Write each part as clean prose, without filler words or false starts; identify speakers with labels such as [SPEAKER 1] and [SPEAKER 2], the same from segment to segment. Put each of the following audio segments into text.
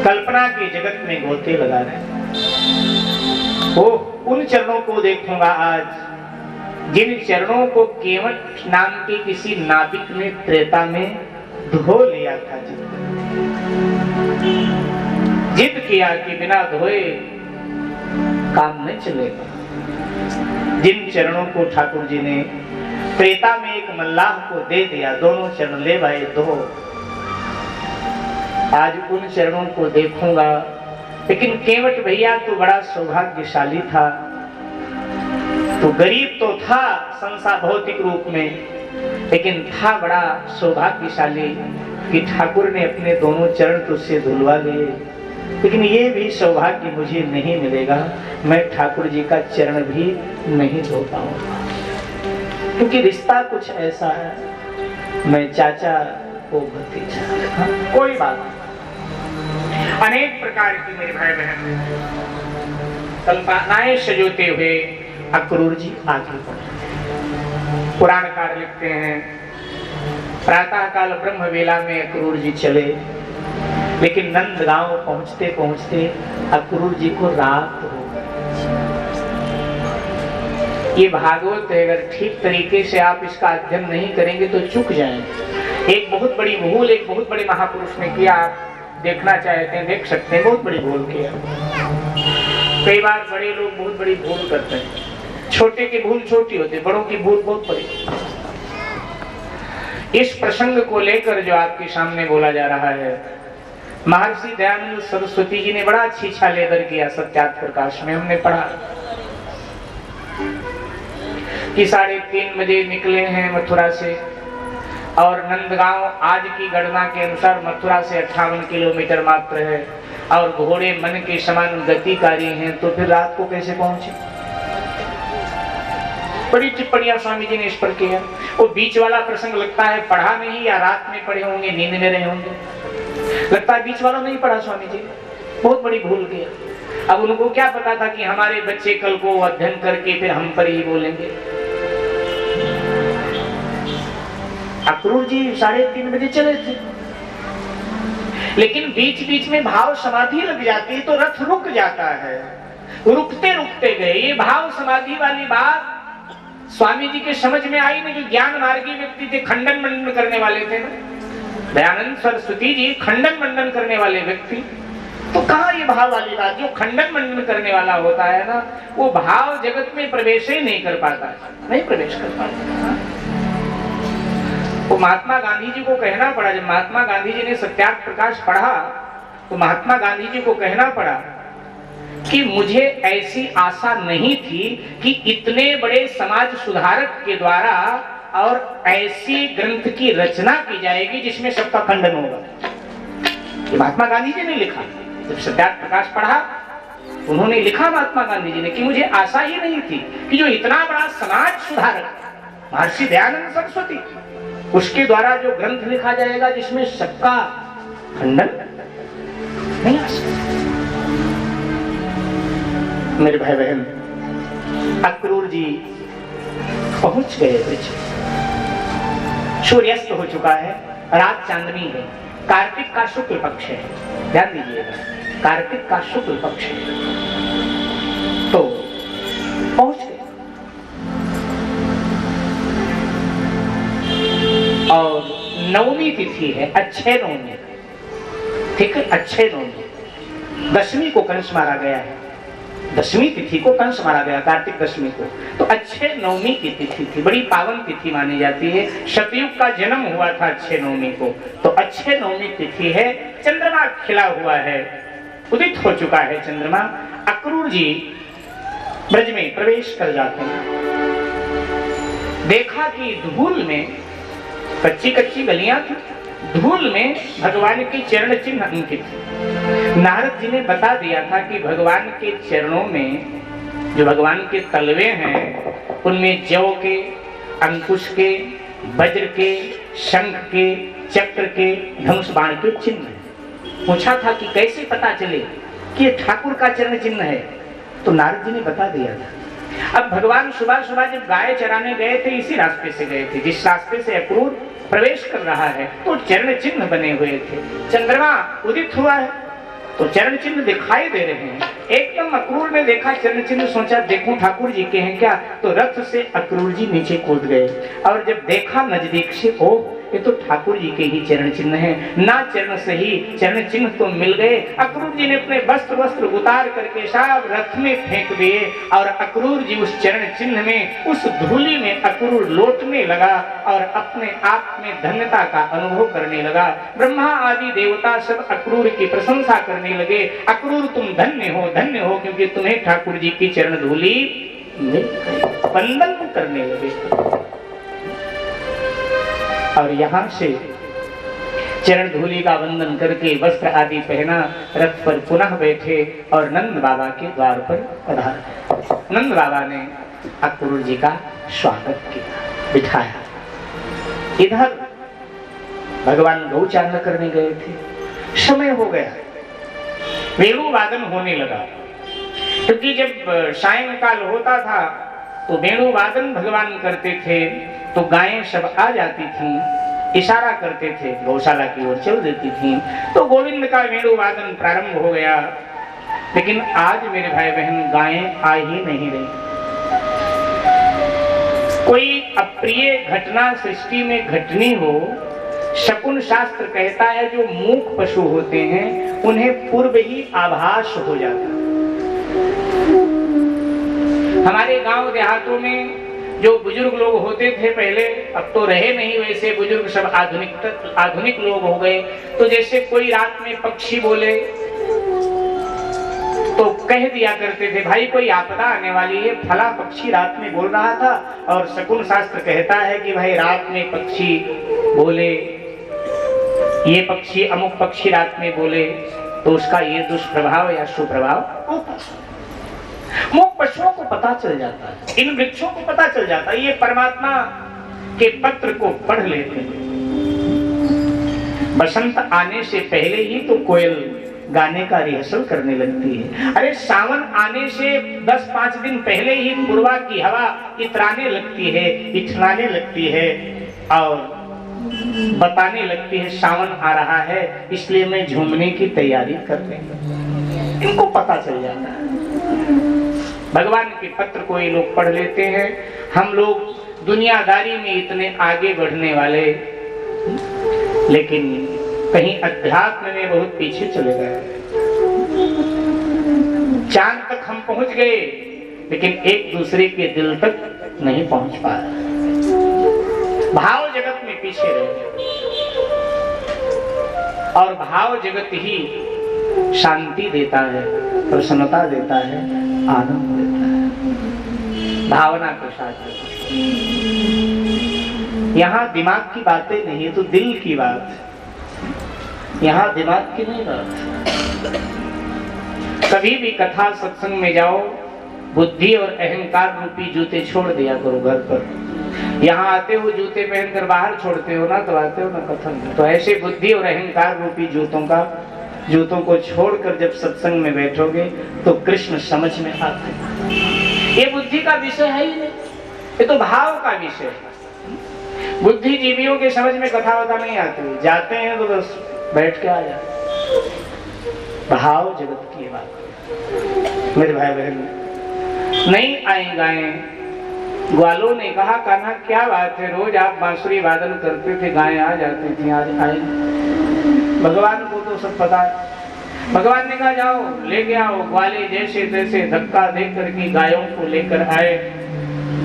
[SPEAKER 1] कल्पना के जगत में गोते लगा रहे। वो उन चरणों को देखूंगा आज जिन चरणों को केवट नाम के किसी नाविक ने त्रेता में धो लिया था। जिद किया कि बिना धोए काम नहीं चलेगा। जिन चरणों को ठाकुर जी ने त्रेता में एक मल्लाह को दे दिया, दोनों चरण ले भाई धो, आज उन चरणों को देखूंगा। लेकिन केवट भैया तो बड़ा सौभाग्यशाली था। तो गरीब तो था संसार भौतिक रूप में, लेकिन था बड़ा सौभाग्यशाली कि ठाकुर ने अपने दोनों चरण तुझसे धुलवा लिए। लेकिन ये भी सौभाग्य मुझे नहीं मिलेगा, मैं ठाकुर जी का चरण भी नहीं धो पाऊंगा, क्योंकि रिश्ता कुछ ऐसा है, मैं चाचा वो भतीजा। हाँ, कोई बात नहीं। अनेक प्रकार की मेरे भाई बहन कल्पनाएं सजोते हुए अक्रूर जी आगे बढ़े। पुराणकार लिखते हैं प्रातः काल ब्रह्म वेला में अक्रूर जी चले, लेकिन नंदगांव पहुंचते पहुंचते अक्रूर जी को रात हो। ये भागवत अगर ठीक तरीके से आप इसका अध्ययन नहीं करेंगे तो चूक जाएंगे। एक बहुत बड़ी भूल एक बहुत बड़े महापुरुष ने किया, आप देखना चाहते हैं देख सकते हैं। बहुत बड़ी भूल किया। कई बार बड़े लोग बहुत बड़ी भूल करते हैं, छोटे की भूल छोटी होती है, बड़ों की भूल बहुत बड़ी। इस प्रसंग को लेकर जो आपके सामने बोला जा रहा है, महर्षि दयानंद सरस्वती जी ने बड़ा छीछा लेकर किया। सत्यार्थ प्रकाश में हमने पढ़ा कि 3:30 बजे निकले हैं मथुरा से, और नंदगांव आज की गणना के अनुसार मथुरा से 58 किलोमीटर मात्र है, और घोड़े मन के समान गतिकारी हैं, तो फिर रात को कैसे पहुंचे। बड़ी टिप्पणियां स्वामी जी ने इस पर किया। वो बीच वाला प्रसंग लगता है पढ़ा नहीं, या रात में पढ़े होंगे, नींद में रहे होंगे। लगता है बीच वाला नहीं पढ़ा स्वामी जी, बहुत बड़ी भूल किया। अब उनको क्या पता था कि हमारे बच्चे कल को अध्ययन करके फिर हम पर ही बोलेंगे। अक्रूर जी 3:30 बजे चले थे, लेकिन बीच बीच में भाव समाधि लग जाती है तो रथ रुक जाता है। रुकते रुकते गए। ये भाव समाधि वाली बात स्वामी जी के समझ में आई नहीं। जो ज्ञान मार्गी व्यक्ति थे, खंडन मंडन करने वाले थे ना, दयानंद सरस्वती जी खंडन मंडन करने वाले व्यक्ति, तो कहा ये भाव वाली बात। जो खंडन मंडन करने वाला होता है ना, वो भाव जगत में प्रवेश ही नहीं कर पाता, नहीं प्रवेश कर पाता। वो महात्मा गांधी जी को कहना पड़ा, जब महात्मा गांधी जी ने सत्यार्थ प्रकाश पढ़ा तो महात्मा गांधी जी को कहना पड़ा कि मुझे ऐसी आशा नहीं थी कि इतने बड़े समाज सुधारक के द्वारा और ऐसी ग्रंथ की रचना की जाएगी जिसमें सबका खंडन होगा। ये महात्मा गांधी जी ने लिखा। जब सत्यार्थ प्रकाश पढ़ा, उन्होंने लिखा महात्मा गांधी जी ने कि मुझे आशा ही नहीं थी कि जो इतना बड़ा समाज सुधारक महर्षि दयानंद सरस्वती, उसके द्वारा जो ग्रंथ लिखा जाएगा जिसमें सबका खंडन नहीं आ सकता। मेरे भाई बहन, अक्रूर जी पहुंच गए ब्रिज। सूर्यास्त हो चुका है, रात चांदनी है, कार्तिक का शुक्ल पक्ष है। ध्यान दीजिएगा, कार्तिक का शुक्ल पक्ष है। तो पहुंच गए, और नवमी तिथि है, अक्षय नवमी। ठीक है, अक्षय नवमी। दशमी को कंस मारा गया है, दशमी तिथि को कंस मारा गया, कार्तिक दशमी को। तो अक्षय नवमी की तिथि थी, बड़ी पावन तिथि मानी जाती है। सतयुग का जन्म हुआ था अक्षय नवमी को, तो अक्षय नवमी तिथि है। चंद्रमा खिला हुआ है, उदित हो चुका है चंद्रमा। अक्रूर जी ब्रज में प्रवेश कर जाते हैं। देखा कि धूल में, कच्ची कच्ची गलियां थी, धूल में भगवान के चरण चिन्ह अंकित थे। नारद जी ने बता दिया था कि भगवान के चरणों में जो भगवान के तलवे हैं, उनमें जौ के, अंकुश के, वज्र के, शंख के, चक्र के, धनुष बाण के चिन्ह हैं। पूछा था कि कैसे पता चले कि ये ठाकुर का चरण चिन्ह है, तो नारद जी ने बता दिया था। अब भगवान सुबह सुबह जब गाय चराने गए थे, इसी रास्ते से गए थे जिस रास्ते से अक्रूर प्रवेश कर रहा है, तो चरण चिन्ह बने हुए थे। चंद्रमा उदित हुआ है, तो चरण चिन्ह दिखाई दे रहे हैं। एकदम अक्रूर ने देखा चरण चिन्ह, सोचा देखूं ठाकुर जी के हैं क्या, तो रथ से अक्रूर जी नीचे कूद गए और जब देखा नजदीक से, ओ ये तो ठाकुर जी के ही चरण चिन्ह हैं, ना चरण से ही चरण चिन्ह तो मिल गए। अक्रूर जी ने अपने वस्त्र उतार करके सब रथ में फेंक दिए और अक्रूर जी उस चरण चिन्ह में, उस धूलि में अक्रूर लौटने लगा और अपने आप में धन्यता का अनुभव करने लगा। ब्रह्मा आदि देवता सब अक्रूर की प्रशंसा करने लगे, अक्रूर तुम धन्य हो क्योंकि तुम्हें ठाकुर जी की चरण धूलि मिल गई। वंदन करने लगे और यहाँ से चरण धूलि का वंदन करके वस्त्र आदि पहना, रथ पर पुनः बैठे और नंद बाबा के द्वार पर पधारे। नंद बाबा ने अक्रूर जी का स्वागत किया, बिठाया। इधर भगवान गौचारण करने गए थे, समय हो गया, वेणु वादन होने लगा, क्योंकि जब सायंकाल होता था तो वेणु वादन भगवान करते थे तो गायें सब आ जाती थीं, इशारा करते थे, गौशाला की ओर चल देती थीं, तो गोविंद का वेणु वादन प्रारंभ हो गया। लेकिन आज मेरे भाई बहन गायें आ ही नहीं रही। कोई अप्रिय घटना सृष्टि में घटनी हो, शकुन शास्त्र कहता है जो मूक पशु होते हैं उन्हें पूर्व ही आभास हो जाता है। हमारे गांव देहातों में जो बुजुर्ग लोग होते थे पहले, अब तो रहे नहीं वैसे बुजुर्ग, सब आधुनिक लोग हो गए, तो जैसे कोई रात में पक्षी बोले तो कह दिया करते थे भाई कोई आपदा आने वाली है, फला पक्षी रात में बोल रहा था। और शकुन शास्त्र कहता है कि भाई रात में पक्षी बोले, ये पक्षी अमुक पक्षी रात में बोले तो उसका ये दुष्प्रभाव या सुप्रभाव होता है। मूक पशुओं को पता चल जाता है, इन वृक्षों को पता चल जाता है, ये परमात्मा के पत्र को पढ़ लेते हैं। बसंत आने से पहले ही तो कोयल गाने का रिहर्सल करने लगती है। अरे सावन आने से 10-5 दिन पहले ही पूर्वा की हवा इतराने लगती है, इठलाने लगती है और बताने लगती है सावन आ रहा है, इसलिए मैं झूमने की तैयारी कर रही हूं। इनको पता चल जाता है। भगवान के पत्र को ये लोग पढ़ लेते हैं। हम लोग दुनियादारी में इतने आगे बढ़ने वाले, लेकिन कहीं अध्यात्म में बहुत पीछे चले गए। चांद तक हम पहुंच गए, लेकिन एक दूसरे के दिल तक नहीं पहुंच पा रहे। भाव जगत में पीछे रह गए और भाव जगत ही शांति देता है, प्रसन्नता देता है, आनंद देता है, भावना के साथ। यहाँ दिमाग की बातें नहीं, तो दिल की बात, यहाँ दिमाग की नहीं बात। कभी भी कथा सत्संग में जाओ, बुद्धि और अहंकार रूपी जूते छोड़ दिया करो घर पर। यहाँ आते हो जूते पहनकर बाहर छोड़ते हो ना, तो आते हो ना कथन। तो ऐसे बुद्धि और अहंकार रूपी जूतों को छोड़कर जब सत्संग में बैठोगे तो कृष्ण समझ में आते हैं। ये बुद्धि का विषय है ही नहीं, ये तो भाव का विषय है। बुद्धिजीवियों के समझ में कथा वथा नहीं आती, जाते हैं तो बस बैठ के आ जाते। भाव जगत की बात मेरे भाई बहन, नहीं आई गायें। ग्वालों ने कहा कान्हा क्या बात है, रोज आप बांसुरी वादन करते थे, गायें आ जाती थी, आज आई। भगवान को तो सब पता है। भगवान ने कहा जाओ लेके आओ। ग्वाले जैसे तैसे धक्का देकर की गायों को लेकर आए।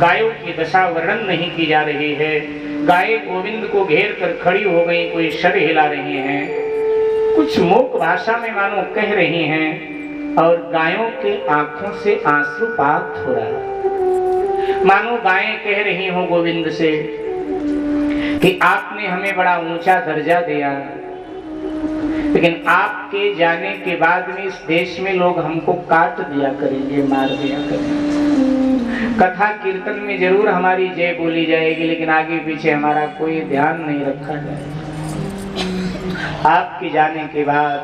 [SPEAKER 1] गायों की दशा वर्णन नहीं की जा रही है। गायें गोविंद को घेर कर खड़ी हो गई, कोई सर हिला रही हैं, कुछ मूक भाषा में मानो कह रही हैं और गायों के आंखों से आंसुपात हो रहा है। मानो गायें कह रही हो गोविंद से कि आपने हमें बड़ा ऊंचा दर्जा दिया, लेकिन आपके जाने के बाद में इस देश में लोग हमको काट दिया करेंगे, मार दिया करेंगे। कथा कीर्तन में जरूर हमारी जय बोली जाएगी, लेकिन आगे पीछे हमारा कोई ध्यान नहीं रखा जाएगा। आपके जाने के बाद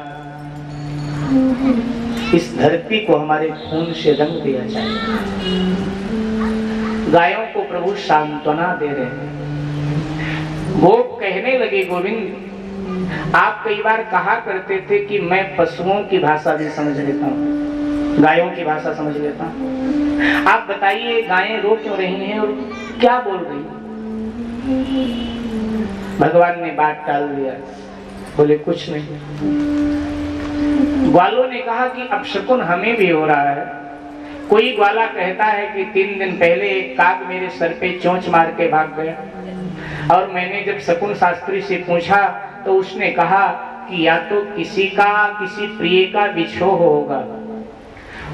[SPEAKER 1] इस धरती को हमारे खून से रंग दिया जाएगा। गायों को प्रभु सांत्वना दे रहे हैं। गोप कहने लगे गोविंद आप कई बार कहा करते थे कि मैं पशुओं की भाषा भी समझ लेता हूँ, गायों की भाषा समझ लेता हूँ। आप बताइए गायें रो क्यों रही हैं और क्या बोल रही हैं? भगवान ने बात टाल दिया, बोले कुछ नहीं। ग्वालों ने कहा कि अपशकुन हमें भी हो रहा है। कोई ग्वाला कहता है कि 3 दिन पहले एक काग मेरे सर पे चोंच मार के भाग गया, और मैंने जब शकुन शास्त्री से पूछा तो उसने कहा कि या तो किसी प्रिय का विछोह होगा,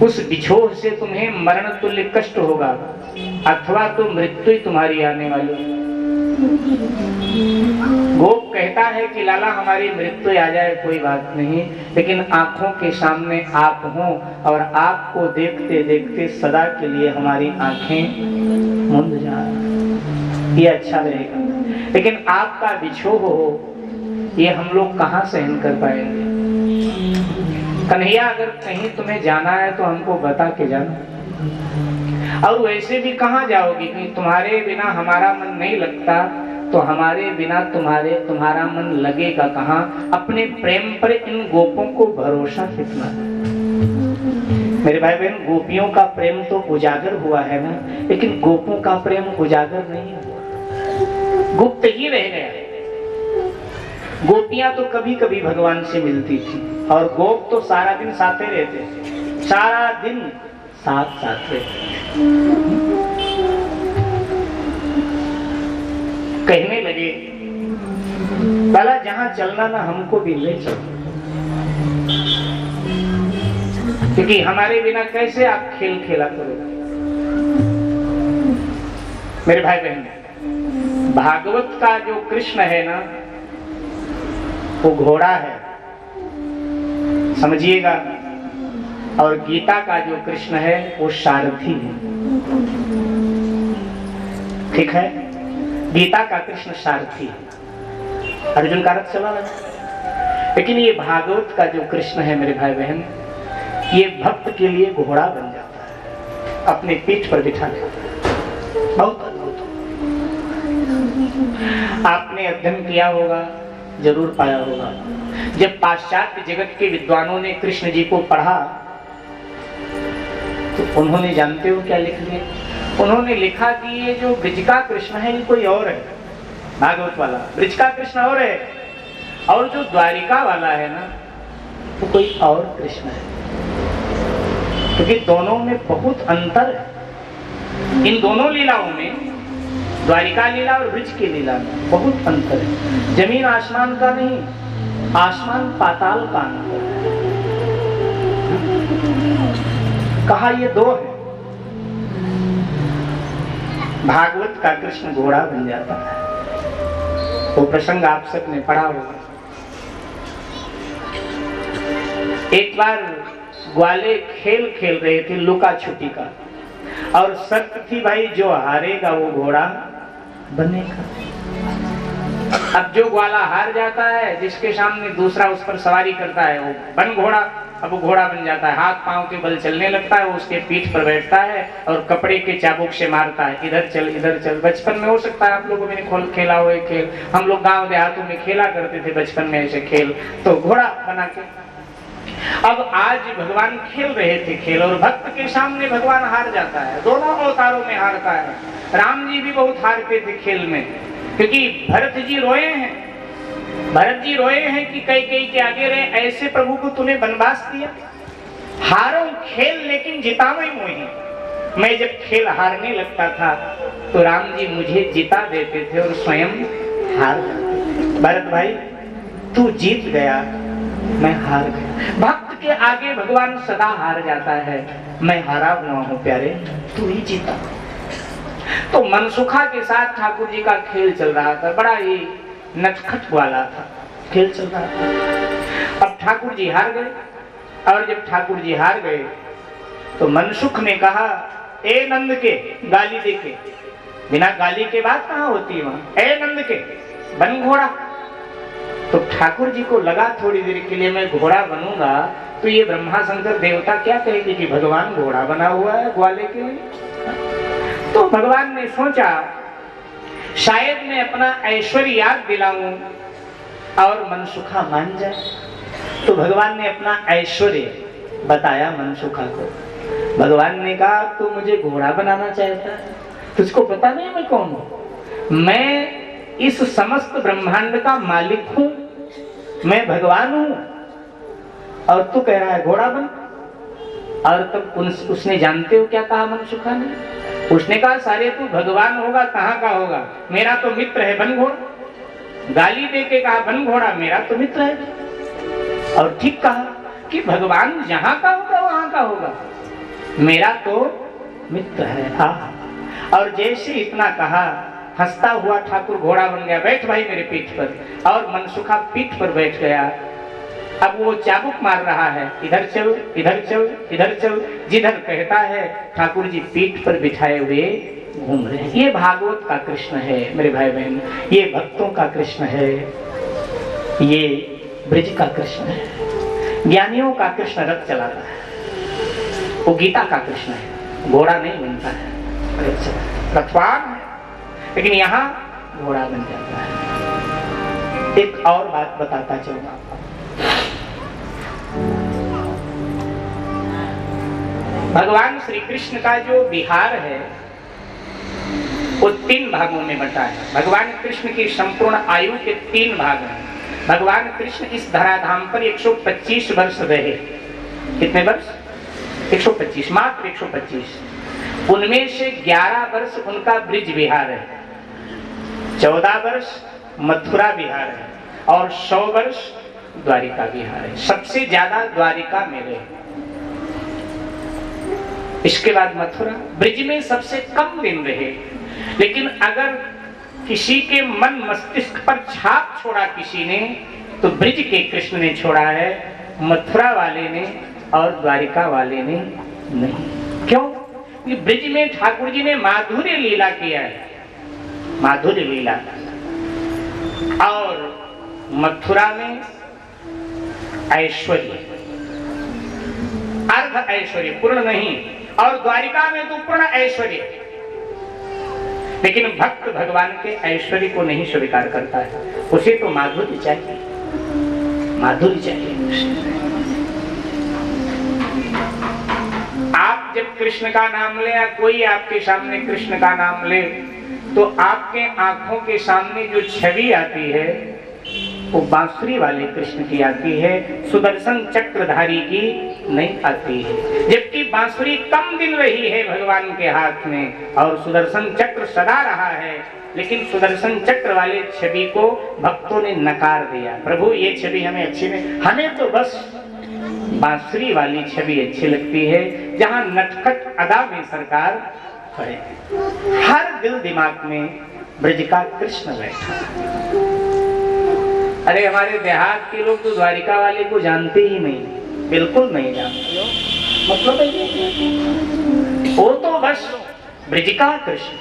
[SPEAKER 1] उस विछोह से तुम्हें मरण तुल्य कष्ट होगा, अथवा तो मृत्यु ही तुम्हारी आने वाली है। गोप कहता है कि लाला हमारी मृत्यु आ जाए कोई बात नहीं, लेकिन आंखों के सामने आप हो और आपको देखते देखते सदा के लिए हमारी आंखें मुंद जाए, ये अच्छा रहेगा। लेकिन आपका विछोह हो ये हम लोग कहाँ सहन कर पाएंगे? कन्हैया अगर कहीं तुम्हें जाना है तो हमको बता के जाना, और वैसे भी कहाँ जाओगी कि तुम्हारे बिना हमारा मन नहीं लगता, तो हमारे बिना तुम्हारा मन लगेगा कहाँ? अपने प्रेम पर इन गोपों को भरोसा कितना है? मेरे भाई बहन, गोपियों का प्रेम तो उजागर हुआ है ना, लेकिन गोपों का प्रेम उजागर नहीं हुआ, गुप्त ही रह गया। गोपियां तो कभी कभी भगवान से मिलती थी, और गोप तो सारा दिन साथे रहते थे, सारा दिन साथ रहते। कहने लगे भला जहां चलना ना हमको भी ले चलो, क्योंकि हमारे बिना कैसे आप खेल खेला करोगे? मेरे भाई बहन, भागवत का जो कृष्ण है ना वो घोड़ा है, समझिएगा, और गीता का जो कृष्ण है वो सारथी है। ठीक है, गीता का कृष्ण सारथी है, अर्जुन का रथ चला रहा। लेकिन ये भागवत का जो कृष्ण है मेरे भाई बहन, ये भक्त के लिए घोड़ा बन जाता है, अपने पीठ पर बिठा लेता। बहुत अद्भुत। आपने अध्ययन किया होगा, जरूर पाया होगा, जब पाश्चात्य जगत के विद्वानों ने कृष्ण जी को पढ़ा तो उन्होंने, जानते हो क्या लिख दिया? उन्होंने लिखा कि ये जो ब्रिज का कृष्ण है ये कोई और है, भागवत वाला ब्रिज का कृष्ण और है, और जो द्वारिका वाला है ना वो कोई और कृष्ण है, क्योंकि दोनों में बहुत अंतर है। इन दोनों लीलाओं में, द्वारिका लीला और ब्रिज की लीला में बहुत अंतर है। जमीन आसमान का नहीं, आसमान पाताल का अंतर है। कहा ये दो है। भागवत का कृष्ण घोड़ा बन जाता है, वो प्रसंग आप सबने पढ़ा होगा। एक बार ग्वाले खेल खेल रहे थे लुका छुपी का, और शर्त थी भाई जो हारेगा वो घोड़ा बनेगा। अब जो ग्वाला हार जाता है, जिसके सामने दूसरा उस पर सवारी करता है, वो बन घोड़ा, अब वो घोड़ा बन जाता है, हाथ पांव के बल चलने लगता है, वो उसके पीठ पर बैठता है और कपड़े के चाबुक से मारता है, इधर चल इधर चल। बचपन में हो सकता है आप लोगों ने खेला हुआ खेल, हम लोग गांव देहातों में खेला करते थे बचपन में ऐसे खेल, तो घोड़ा बना के। अब आज भगवान खेल रहे थे खेल, और भक्त के सामने भगवान हार जाता है, दोनों अवतारों में हारता है। राम जी भी बहुत हारते थे खेल में, क्योंकि भरत जी रोए हैं कि कई के आगे रहे, ऐसे प्रभु को तूने वनवास दिया। हारो खेल लेकिन जिताओ मोही। मैं जब खेल हारने लगता था तो राम जी मुझे जिता देते थे और स्वयं हार जाते। भरत भाई तू जीत गया, मैं हार गया। भक्त के आगे भगवान सदा हार जाता है, मैं हारा हुआ हूँ प्यारे, तू ही जीता। तो मनसुखा के साथ ठाकुर जी का खेल चल रहा था, बड़ा ही नटखट वाला था, खेल चल रहा था। अब ठाकुर जी हार गए, और जब ठाकुर जी हार गए तो मनसुख ने कहा, ए नंद के, गाली देके, बिना गाली के बात कहाँ होती है वहां, ए नंद के बन घोड़ा। तो ठाकुर जी को लगा थोड़ी देर के लिए मैं घोड़ा बनूंगा तो ये ब्रह्मा शंकर देवता क्या कहेगी कि भगवान घोड़ा बना हुआ है ग्वाले के लिए। तो भगवान ने सोचा शायद मैं अपना ऐश्वर्य याद दिलाऊं और मनसुखा मान जाए। तो भगवान ने अपना ऐश्वर्य बताया मनसुखा को। भगवान ने कहा तू मुझे घोड़ा बनाना चाहता है, तुझको पता नहीं मैं कौन हूं? मैं इस समस्त ब्रह्मांड का मालिक हूं, मैं भगवान हूं, और तू कह रहा है घोड़ा बन। और तब उसने जानते हो क्या कहा मनसुखा ने? उसने कहा सारे तू भगवान होगा कहां का होगा, मेरा तो मित्र है बन घोड़ा। गाली दे के कहा बन घोड़ा, मेरा तो मित्र है। और ठीक कहा कि भगवान जहां का होगा वहां का होगा, मेरा तो मित्र है। और जैसे इतना कहा हंसता हुआ ठाकुर घोड़ा बन गया। बैठ भाई मेरे पीठ पर। और मनसुखा पीठ पर बैठ गया। अब वो चाबुक मार रहा है, इधर चल इधर चल इधर चल, जिधर कहता है ठाकुर जी पीठ पर बिठाए हुए घूम रहे हैं। ये भागवत का कृष्ण है मेरे भाई बहन, ये भक्तों का कृष्ण है, ये ब्रज का कृष्ण है। ज्ञानियों का कृष्ण रथ चलाता है, वो गीता का कृष्ण है, घोड़ा नहीं बनता है, रथवान है, लेकिन यहाँ घोड़ा बन जाता है। एक और बात बताता चलूंगा। भगवान श्री कृष्ण का जो विहार है वो 3 भागों में बटा है। भगवान कृष्ण की संपूर्ण आयु के 3 भाग हैं। भगवान कृष्ण इस धराधाम पर 125 वर्ष रहे। कितने वर्ष? 125, मात्र 125। उनमें से 11 वर्ष उनका ब्रिज विहार है, 14 वर्ष मथुरा विहार है और 100 वर्ष द्वारिका विहार है। सबसे ज्यादा द्वारिका में रहे, इसके बाद मथुरा। ब्रिज में सबसे कम दिन रहे, लेकिन अगर किसी के मन मस्तिष्क पर छाप छोड़ा किसी ने, तो ब्रिज के कृष्ण ने छोड़ा है, मथुरा वाले ने और द्वारिका वाले ने नहीं। क्यों? ब्रिज में ठाकुर जी ने माधुर्य लीला किया है, माधुर्य लीला, और मथुरा में ऐश्वर्य, अर्ध ऐश्वर्य, पूर्ण नहीं, और द्वारिका में तो पूर्ण ऐश्वर्य। लेकिन भक्त भगवान के ऐश्वर्य को नहीं स्वीकार करता है, उसे तो माधुर्य चाहिए, माधुर्य चाहिए। आप जब कृष्ण का नाम ले या कोई आपके सामने कृष्ण का नाम ले, तो आपके आंखों के सामने जो छवि आती है वो बांसुरी वाले कृष्ण की आती है, सुदर्शन चक्रधारी की नहीं आती है। जबकि बांसुरी कम दिन रही है भगवान के हाथ में और सुदर्शन चक्र सदा रहा है, लेकिन सुदर्शन चक्र वाले छवि को भक्तों ने नकार दिया। प्रभु ये छवि हमें अच्छी नहीं, हमें तो बस बांसुरी वाली छवि अच्छी लगती है, जहां नटखट अदा में सरकार है। हर दिल दिमाग में ब्रज का कृष्ण बैठा। अरे हमारे देहात के लोग तो द्वारिका वाले को जानते ही नहीं, बिल्कुल नहीं जानते। मतलब है वो तो बस ब्रज का कृष्ण,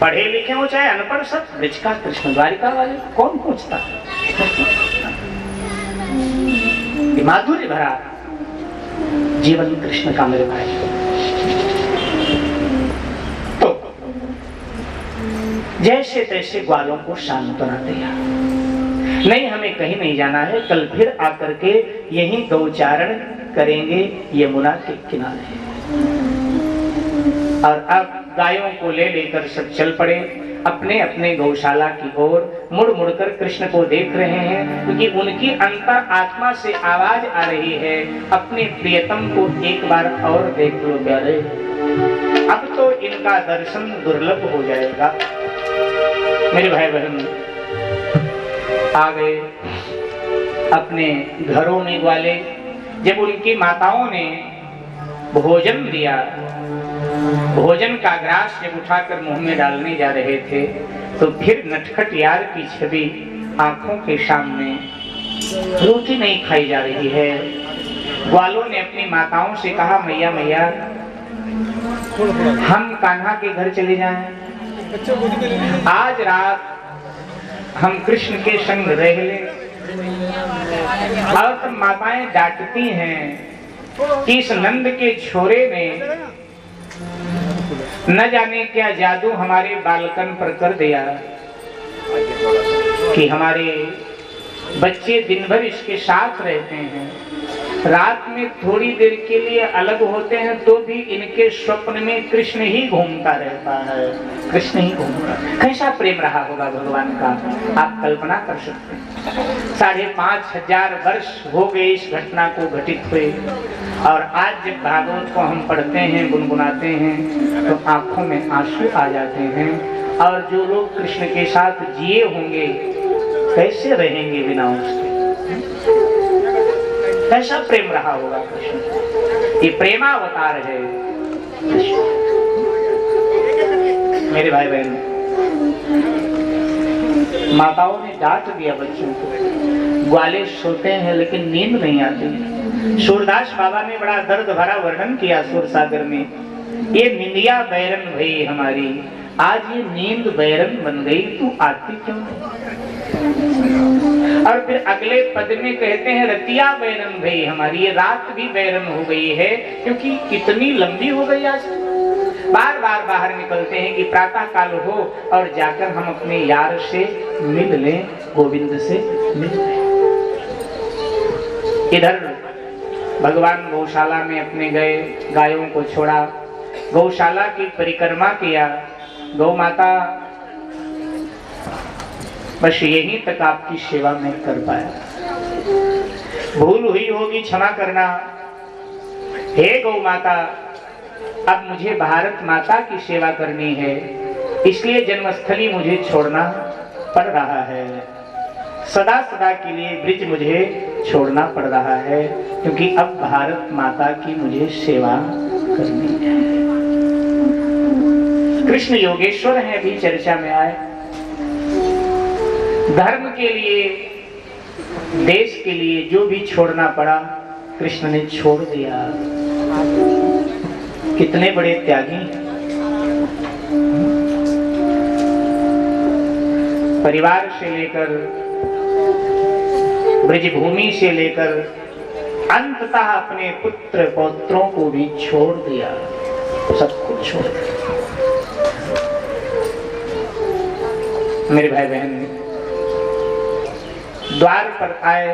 [SPEAKER 1] पढ़े लिखे हो चाहे अनपढ़, सब ब्रज का कृष्ण। द्वारिका वाले कौन पूछता? माधुर्य भरा जीवन कृष्ण का मेरे भाई। तो जैसे तैसे ग्वालों को सांत्वना दिया, नहीं हमें कहीं नहीं जाना है, कल फिर आकर के यहीं गौचारण करेंगे यमुना के किनारे। और अब गायों को ले लेकर सब चल पड़े अपने अपने गौशाला की ओर। मुड़ मुड़कर कृष्ण को देख रहे हैं, क्योंकि उनकी अंतर आत्मा से आवाज आ रही है, अपने प्रियतम को एक बार और देख लो प्यारे, अब तो इनका दर्शन दुर्लभ हो जाएगा। मेरे भाई बहन आ गए अपने घरों में ग्वाले। जब उनकी माताओं ने भोजन दिया, भोजन का ग्रास जब उठाकर मुंह में डालने जा रहे थे, तो फिर नटखट यार की छवि आंखों के सामने। रोटी नहीं खाई जा रही है। ग्वालों ने अपनी माताओं से कहा, मैया मैया हम कान्हा के घर चले जाएं, आज रात हम कृष्ण के संग रह ले। और तब माताएं डांटती हैं कि इस नंद के छोरे ने न जाने क्या जादू हमारे बालकन पर कर दिया। कि हमारे बच्चे दिन भर इसके साथ रहते हैं, रात में थोड़ी देर के लिए अलग होते हैं तो भी इनके स्वप्न में कृष्ण ही घूमता रहता है, कृष्ण ही घूमता। कैसा प्रेम रहा होगा भगवान का, आप कल्पना कर सकते हैं। 5,500 वर्ष हो गए इस घटना को घटित हुए, और आज जब भागवत को हम पढ़ते हैं, गुनगुनाते हैं, तो आंखों में आंसू आ जाते हैं। और जो लोग कृष्ण के साथ जिए होंगे कैसे रहेंगे बिना उसके, कैसा प्रेम रहा होगा कृष्ण। ये प्रेमावतार है मेरे भाई बहन। माताओं ने डांट दिया बच्चों को, ग्वाले सोते हैं लेकिन नींद नहीं आती। सूरदास बाबा ने बड़ा दर्द भरा वर्णन किया सुर सागर में, ये निंदिया बैरन भई हमारी, आज ये नींद बैरन बन गई, तू आती क्यों नहीं। और फिर अगले पद में कहते हैं रतिया बैरन भई हमारी, ये रात भी बैरन हो गई है क्योंकि कितनी लंबी हो गई आज। बार बार बाहर निकलते हैं कि प्रातः काल हो और जाकर हम अपने यार से मिल लें, गोविंद से मिल लें। इधर भगवान गौशाला में अपने गए, गायों को छोड़ा, गौशाला की परिक्रमा किया। गौ माता बस यहीं तक आपकी सेवा में कर पाया, भूल हुई होगी क्षमा करना। हे गौ माता, अब मुझे भारत माता की सेवा करनी है, इसलिए जन्मस्थली मुझे छोड़ना पड़ रहा है, सदा सदा के लिए ब्रिज मुझे छोड़ना पड़ रहा है, क्योंकि अब भारत माता की मुझे सेवा करनी है। कृष्ण योगेश्वर है भी चर्चा में आए, धर्म के लिए, देश के लिए जो भी छोड़ना पड़ा कृष्ण ने छोड़ दिया। कितने बड़े त्यागी, परिवार से लेकर, ब्रजभूमि से लेकर, अंततः अपने पुत्र पौत्रों को भी छोड़ दिया, सब कुछ छोड़ दिया। मेरे भाई बहन द्वार पर आए,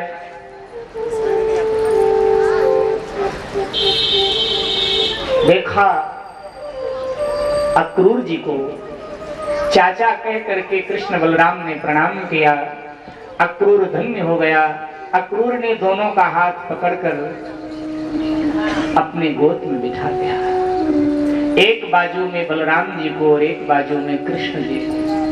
[SPEAKER 1] देखा अक्रूर जी को, चाचा कह करके कृष्ण बलराम ने प्रणाम किया। अक्रूर धन्य हो गया। अक्रूर ने दोनों का हाथ पकड़कर अपने गोद में बिठा दिया, एक बाजू में बलराम जी को और एक बाजू में कृष्ण जी को।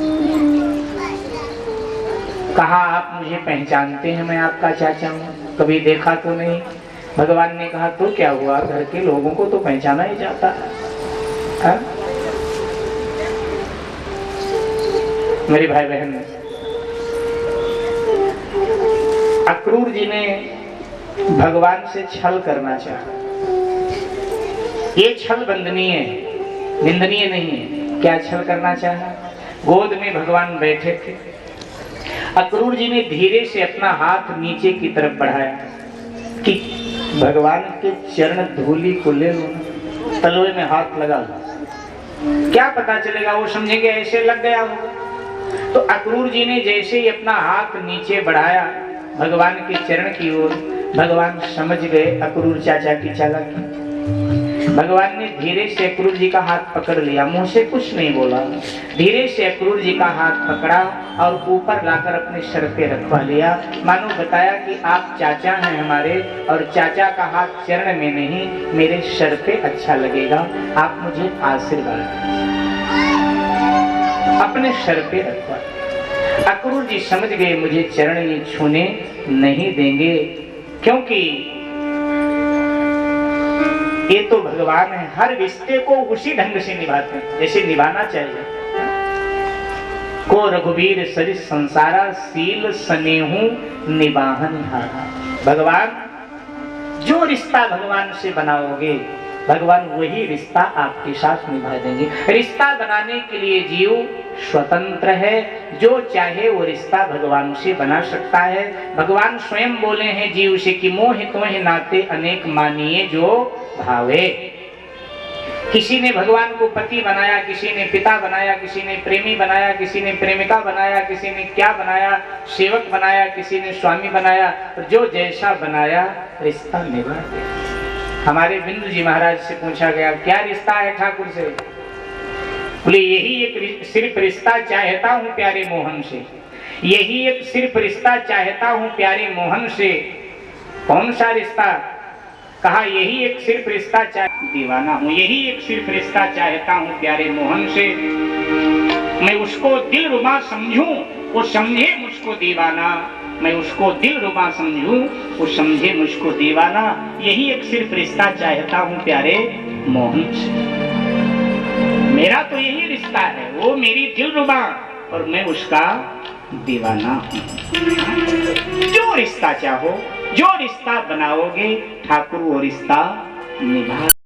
[SPEAKER 1] कहा आप मुझे पहचानते हैं, मैं आपका चाचा हूँ, कभी देखा तो नहीं। भगवान ने कहा तो क्या हुआ, घर के लोगों को तो पहचाना ही जाता है। मेरे भाई बहन, अक्रूर जी ने भगवान से छल करना चाहा। ये छल वंदनीय है, निंदनीय नहीं है। क्या छल करना चाहा? गोद में भगवान बैठे थे, अक्रूर जी ने धीरे से अपना हाथ नीचे की तरफ बढ़ाया कि भगवान के चरण धूलि को ले लो, तलवे में हाथ लगा लो, क्या पता चलेगा, वो समझेंगे ऐसे लग गया होगा। तो अक्रूर जी ने जैसे ही अपना हाथ नीचे बढ़ाया भगवान के चरण की ओर, भगवान समझ गए अक्रूर चाचा की चालाकी। भगवान ने धीरे से अक्रूर जी का हाथ पकड़ लिया, मुंह से कुछ नहीं बोला, धीरे से अक्रूर जी का हाथ पकड़ा और ऊपर लाकर अपने सर पे रखवा लिया। मानो बताया कि आप चाचा हैं हमारे, और चाचा का हाथ चरण में नहीं मेरे सर पे अच्छा लगेगा, आप मुझे आशीर्वाद अपने सर पे रखवा। अक्रूर जी समझ गए मुझे चरण ये छूने नहीं देंगे, क्योंकि ये तो भगवान है, हर रिश्ते को उसी ढंग से निभाते हैं जैसे निभाना चाहिए। को रघुवीर सरिस संसारा, सील स्नेहु निबाहन हारा। भगवान जो रिश्ता भगवान से बनाओगे, भगवान वही रिश्ता आपके साथ निभा देंगे। रिश्ता बनाने के लिए जीव स्वतंत्र है, जो चाहे वो रिश्ता भगवान से बना सकता है। भगवान स्वयं बोले हैं जीव से कि मोह तोह नाते अनेक मानिए जो भावे। किसी ने भगवान को पति बनाया, किसी ने पिता बनाया, किसी ने प्रेमी बनाया, किसी ने प्रेमिका बनाया, किसी ने क्या बनाया, सेवक बनाया, किसी ने स्वामी बनाया। जो जैसा बनाया रिश्ता निभा गया। हमारे बिंदु जी महाराज से पूछा गया क्या रिश्ता है ठाकुर से? बोले यही एक सिर्फ रिश्ता चाहता हूं प्यारे मोहन से, यही एक सिर्फ रिश्ता चाहता हूं प्यारे मोहन से। कौन सा रिश्ता? कहा यही एक सिर्फ रिश्ता दीवाना हूं, यही एक सिर्फ रिश्ता चाहता हूं प्यारे मोहन से। मैं उसको दिलरुबा समझूं, वो समझे मुझको दीवाना। मैं उसको दिलरुबा समझूं, वो समझे मुझको दीवाना। यही एक सिर्फ रिश्ता चाहता हूं प्यारे मोहन से। मेरा तो यही रिश्ता है, वो मेरी दिलरुबा और मैं उसका दीवाना हूं। जो रिश्ता चाहो, जो रिश्ता बनाओगे ठाकुर वो रिश्ता निभा